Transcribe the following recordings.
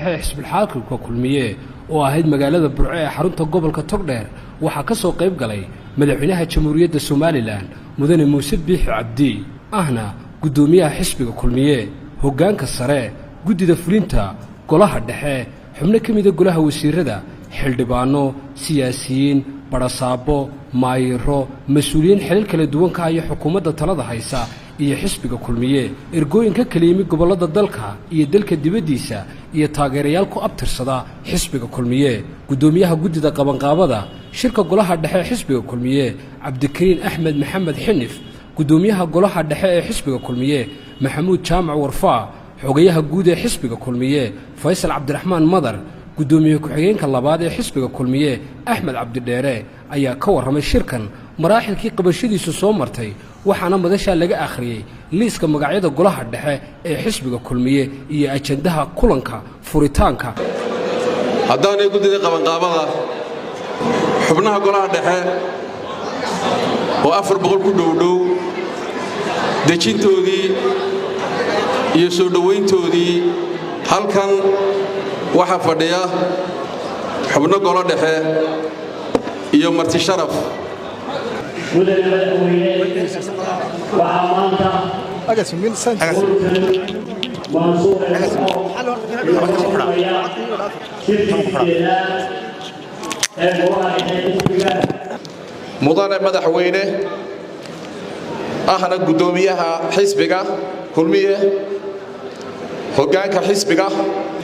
dhexe xisbi xaakimka kulmiye oo ahayd magaalada Burco ee xarunta gobolka Togdheer waxa ka soo qayb galay madaxweynaha Jamhuuriyadda Soomaaliland Mudane Muuse Biixi Cabdi ahna gudoomiyaha xisbiga kulmiye hoggaanka sare guddida fulinta golaha dhexe xubno ka mid ah golaha wasiirada xildhibaano siyaasiyiin barasaabo maayiro mas'uuliyiin xilal kala duwan ka ay xukuumadda talada haysa iyo xisbiga kulmiye ergooyinka kala yimid gobolada dalka iyo dalka dibadiisa iyo taageerayaal ku abtirsada xisbiga kulmiye gudoomiyaha guddida qabanqaabada shirka golaha dhexe xisbiga kulmiye Cabdikariin Axmed Maxamed Xinif gudoomiyaha golaha dhexe ee xisbiga kulmiye Maxamuud Jaamac Warfaa xogayaha guud ee xisbiga kulmiye Faysal Cabdiraxmaan Madar gudoomiyaha ku-xigeenka labaad ee xisbiga kulmiye Axmed Cabdi Dheere ayaa ka warramay shirkan maraaxilkii qabashadiisu soo martay waxaana madasha laga akhriyay liiska magacyada golaha dhexe ee xisbiga kulmiye iyo ajandaha kulanka furitaanka haddaan guddida qabanqaabada xubnaha golaha dhexe oo 400 ku dhowdhow dejintoodii iyo soo dhaweyntoodii halkan waxa fadhiya xubno golo dhexe iyo marti sharaf mudane madaxweyne ahna gudoomiyaha xisbiga kulmiye hoggaanka xisbiga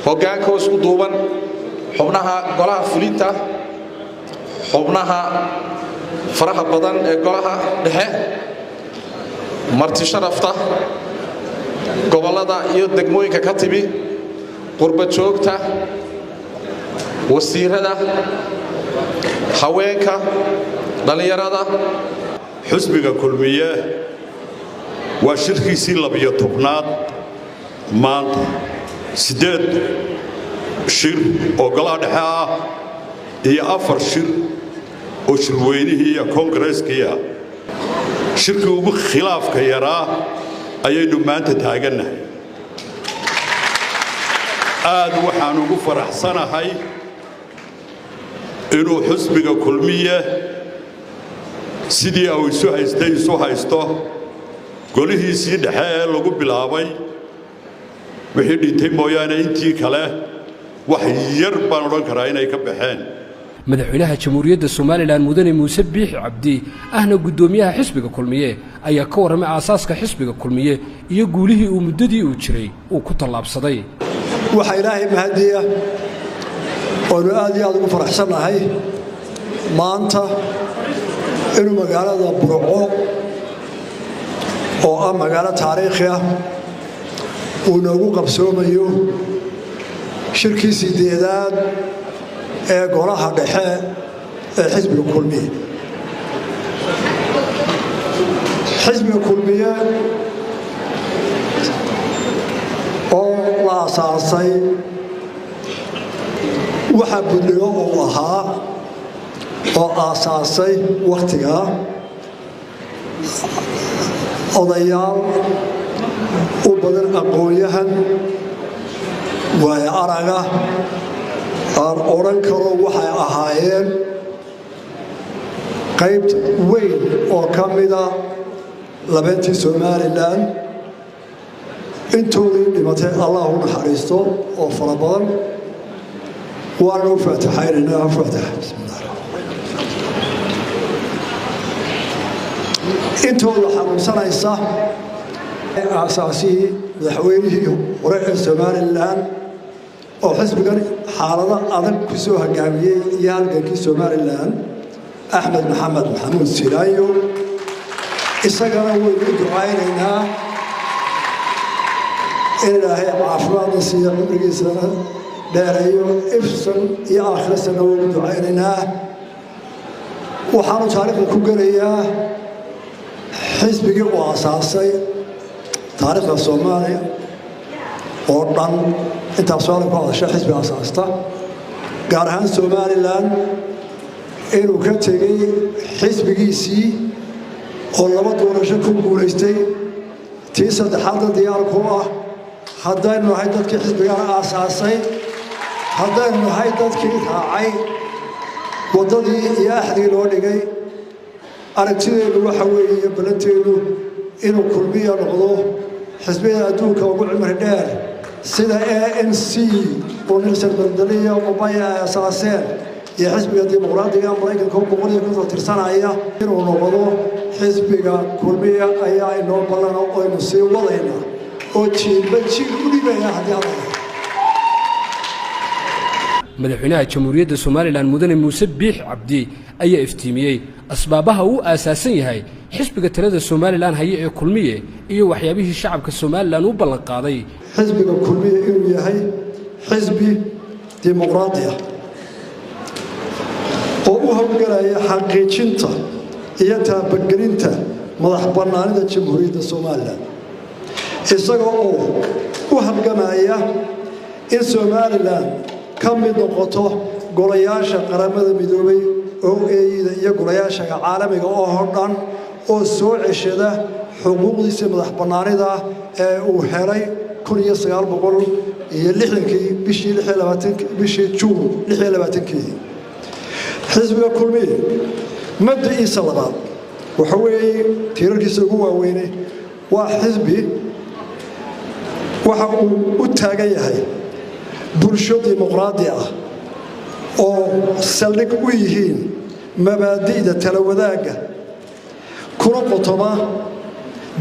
hoggaanka isku duuban xubnaha golaha fulinta xubnaha faraha badan ee golaha dhexe marti sharafta gobolada iyo degmooyinka ka timi qurba joogta wasiirada haweenka dhalinyarada xisbiga kulmiye waa shirkiisii 12aad maanta 8 shir oo golaha dhexe ah iyo 4 shir oo shirweynihii iyo koongareeskii ah shirkii ugu khilaafka yaraa ayaynu maanta taagannahay aad waxaan ugu faraxsanahay inuu xisbiga kulmiye sidii uu isu haysto golihiisii dhexe ee lagu bilaabay wixii dhintay mooyaane intii kale wax yar baan odhan karaa inay ka baxeen madaxweynaha Jamhuuriyadda Soomaaliland Mudane Muuse Biixi Cabdi ahna gudoomiyaha xisbiga kulmiye ayaa ka warramay aasaaska xisbiga kulmiye iyo guulihii uu muddadii uu jiray uu ku tallaabsaday waxa Ilaahay mahadiya oo aad iyo aad ugu faraxsanahay maanta inuu magaalada Burco oo ah magaalo taariikhi ah uu nagu qabsoomayo shirkii 8aad ee golaha dhexe ee xisbiga kulmiye xisbiga kulmiye oo la asaasay waxa budliyo oo ahaa oo asaasay waqtiga odayaal u badan aqoonyahan waaya araga aan oran karo waxay ahaayeen qayb weyn oo ka mida labayntii Soomaaliland intoodii dhimatay Allah u naxariisto oo fara badan waana u faataxaynaa faatax intooda xanuunsanaysa asaasii madaxweynihii hore ee Soomaaliland oo xisbigan xaalada adag ku soo hagaamiyay iyo halgankii Soomaaliland Axmed Maxamed Maxamuud Siraayo isagana way u ducaynaynaa in Ilaahay caafimaad siiyo cumrigiisa dheereeyo ifsan iyo aakhirasana way u ducaynaynaa waxaanu taariikhda ku gelayaa xisbigii oo asaasay taariikhda Soomaaliya oo dhan inta Soomaaliya ku hadashay xisbi asaasta gaar ahaan Soomaaliland inuu ka tegay xisbigiisii oo 2 doorasho ku guuleystay tii saddexaad diyaar ku ah haddaynu nahay dadkii xisbiga asaasay haddaynu nahay dadkii raacay waddadii iyo axdii loo dhigay aragtideenu waxa weeye balanteenu inuu kulmiya noqdo xisbiyada adduunka ugu cimri dheer sida ANC oo Nelson Mandela iyo Obama ay asaaseen iyo xisbiga dimuqraadiga Mareykanka oo boqortooyada ku tirsanaya inuu noqdo xisbiga kulmiya ayaa inoo ballan oo aynu sii wadayna oo jiilba jiil u dhibaya haddii alla madaxweynaha jamhuuriyadda Soomaaliland mudane Muuse Biix Cabdi ayaa iftiimiyay asbaabaha uu aasaasan yahay xisbiga talada Soomaaliland haye ee kulmiye iyo waxyaabihii shacabka Soomaaliland u ballan qaaday xisbiga kulmiye inuu yahay xisbi dimuqraadi ah oo u hawlgalaya xaqiijinta iyo taabagelinta madax bannaanida jamhuuriyadda Soomaaliland isagoo u halgamaya in Soomaaliland ka mid noqoto golayaasha qaramada midoobay oo eeyada iyo golayaasha caalamiga oo dhan oo soo ceshada xuquuqdiisa madax bannaanida ee uu helay 1960 bishii Juun 26 xisbiga kulmiye mabda'iisa labaad waxa weeye tiirarkiisa ugu waaweyn waa xisbi waxa uu u taagan yahay bulsho dimuqraadi ah oo saldhig u yihiin mabaadi'da tala wadaagga kuna qotoma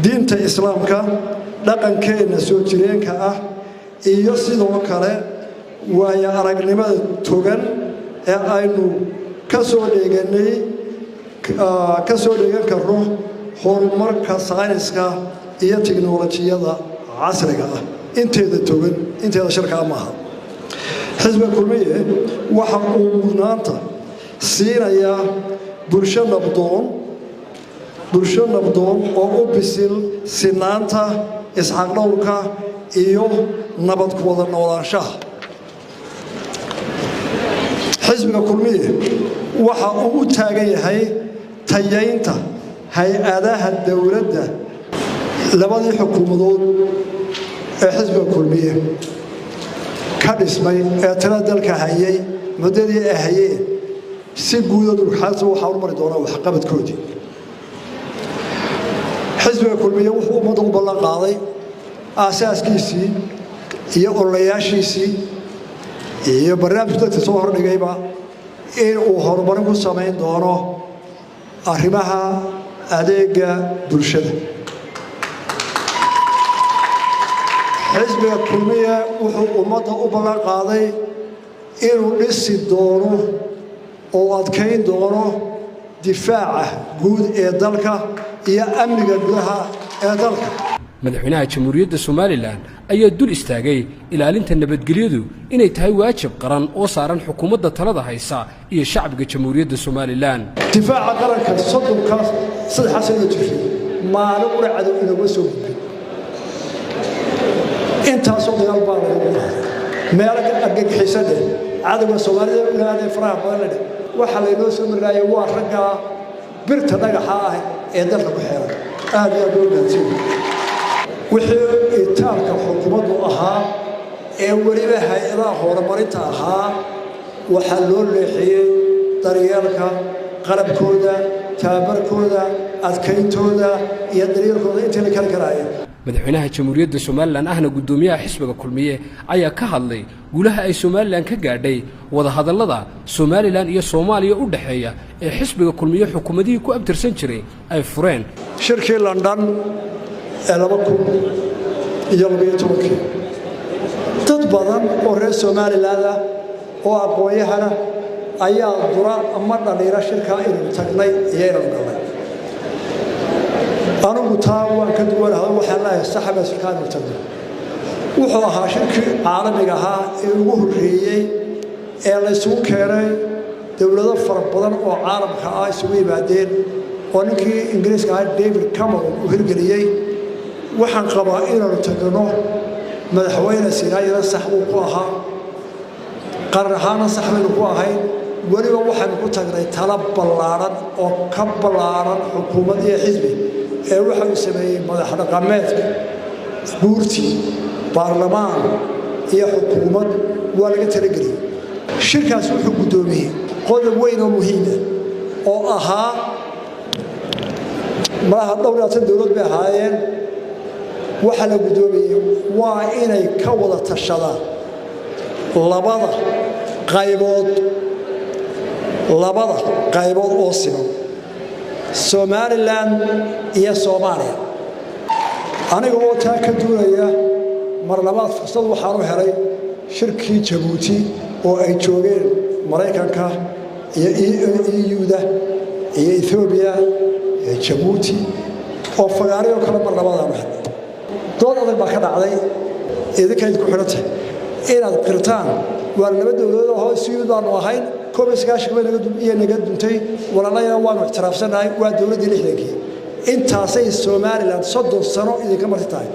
diinta islaamka dhaqankeena soo jireenka ah iyo sidoo kale waaya aragnimada togan ee aynu ka soo dheegan karno horumarka sayniska iyo tiknoolajiyada casriga ah inteeda togan inteeda shirka maaha xisbiga kulmiye waxa uu mudnaanta siinayaa bulsho nabdoon oo u bisil sinaanta isxaqdhowrka iyo nabad ku wada noolaanshaha xisbiga kulmiye waxa uu u taagan yahay tayaynta hay-adaha dowladda labadii xukuumadood ee xisbiga kulmiye ka dhismay ee talada dalka hayay muddadii ay hayeen si guud oo dhulxaasa waxa uu mari doonaa waxqabadkoodii xisbiga kulmiye wuxuu ummadda u ballan qaaday aasaaskiisii iyo ololayaashiisii iyo barnaamijka dadka soo hordhigayba in uu horumarin ku samayn doono arrimaha adeega bulshada xisbiga kulmiye wuxuu ummadda u ballan qaaday inuu dhisi doono oo adkayn doono difaaca guud ee dalka iyo amniga gudaha ee dalka madaxweynaha jamhuuriyadda Soomaaliland ayaa dul istaagay ilaalinta nabadgelyadu inay tahay waajib qaran oo saaran xukuumadda talada haysa iyo shacabka jamhuuriyadda Soomaaliland difaaca qaranka sodonkaas saddex sano jirtay maalin u dhacdo inuu soo gudbay intaasoo dagaal baa lagu qaaday meelaha argagixisada cadawga Soomaalida ilaahay faraha badan waxa la inoo soo marayay waa ragga birta dhagaxa ah ee dalka ku xeeran aad iyo aad u wanaagsan wixii itaarka xukuumaddu ahaa ee weliba hay'adaha horumarinta ahaa waxa loo leexiyay daryeelka qalabkooda taabarkooda adkayntooda iyo daryeelkooda inta la kala karaayay madaxweynaha jamhuuriyadda Soomaaliland ahna gudoomiyaha xisbiga kulmiye ayaa ka hadlay guulaha ay Soomaaliland ka gaadhay wada hadallada Soomaaliland iyo Soomaaliya u dhaxeeya ee xisbiga kulmiye xukuumadii ku abtirsan jiray ay fureen shirkii London ee 2012 dad badan oo reer Soomaaliland ah oo aqoonyahana ayaa dura ama dhalinyaro shirka inuu tagnay iyo inuu galay anigu taa waan ka duwanahay waxaan leeyahay saxaba shirkaan u tagnay wuxuu ahaa shirkii caalamiga ahaa ee ugu horreeyay ee la isugu keenay dowlado fara badan oo caalamka ah isugu yimaadeen oo ninkii Ingiriiska ahaa David Cameron uu hirgeliyay waxaan qabaa inuu tagno madaxweyne Sinaayada sax uu ku ahaa qarahana sax uu ku ahay waliba waxaan ku tagnay talab ballaaran oo ka ballaaran xukuumadda iyo xisbi ee waxa uu sameeyay madax dhaqameedka guurti baarlamaan iyo xukuumad waa laga talageliyay shirkaas wuxuu gudoomiyay qodob weyn oo muhiim ah oo ahaa malaha dhowratan dawlad bay ahaayeen waxa la gudoomiyay waa inay ka wada tashadaan labada qaybood oo siman Somaliland iyo Soomaaliya aniga oo taa ka duulaya mar labaad fursad waxaan u helay shirkii Djibouti oo ay joogeen Mareykanka iyo EU-da iyo Ethiopia iyo Djibouti oo fagaariyo kala mar labaad aan helay dood adag baa ka dhacday idinka ku xirantay inaad qirtaan waa laba dawladood oo isku baan ahayn naga duntay walaalaya waanu ixtiraafsanahay waa dawladii lixdankii intaasay Somaliland 30 sano idinka martay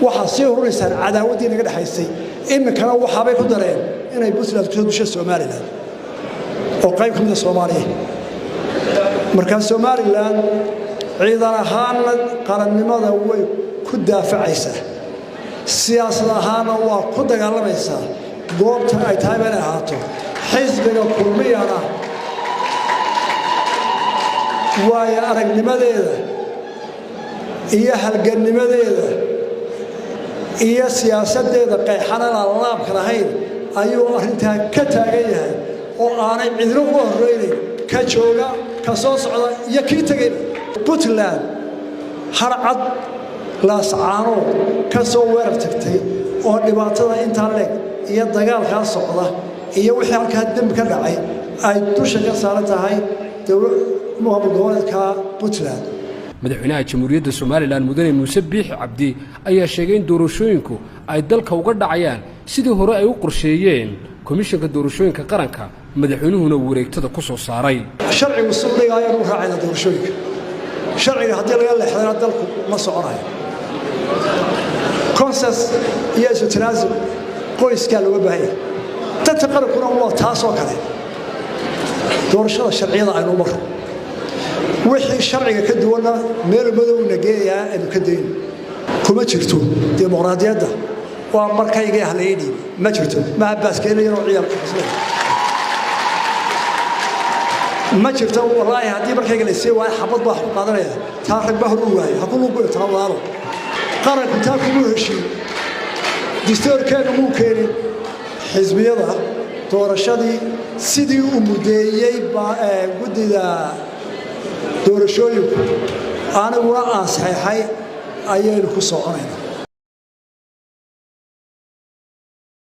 waxa si horumarsan cadaawadii naga dhaxaysay imikana waxa bay ku dareen inay Puntland ku dusha Somaliland oo qayb ka mid ah Soomaaliya marka Somaliland ciidan ahaan qarannimada way ku daafacaysaa siyaasad ahaan waa ku dagaalamaysaa goobta ay tahay inay ahaato xisbiga kulmiyana waaya aragnimadeeda iyo halganimadeeda iyo siyaasadeeda qeexanana laabka lahayn ayuu arintaa ka taagan yahay oo aanay cidlo u horreeyay ka jooga ka soo socda iyo kii tagay Puntland harcad la saano ka soo weerar tagtay oo dhibaatada inta leeg iyo dagaalka socda iyo wixii halka dambi ka dhacay ay dusha ka saaran tahay dowladda Puntland madaxweynaha jamhuuriyadda Soomaaliland mudane Muuse Biixi Cabdi ayaa sheegay in doorashooyinku ay dalka uga dhacayaan sidii hore ay u qorsheeyeen komishanka doorashooyinka qaranka madaxweynuhuna wareegtada ku soo saaray sharcigu suuqayga ayuu raacay doorashooyinka sharciga hadii laga leexdana dalku ma soconayo consensus iyo isutiraasib qoyska loo baahay dadka qaranku waa taas oo kale doorashada sharciyada aynu marno wixii sharciga ka duwana meel madow nageeyaa aynu ka dayn kuma jirto dimuqraadiyadda waa markayga ahleeyay ma jirto ma baaskeenayeen oo ciyaarka xisbiga ma jirto wallahi hadii markayga la sii waay xabad baa ku qaadanaya taa rag baa hor waay ha ku lugu taawalo qaranku taa ku heshiin distoorkeenu muu keenin xisbiyada doorashadii sidii uu mudeeyay guddiga doorashooyinku anaguna aan saxeexay ayaynu ku soconaynaa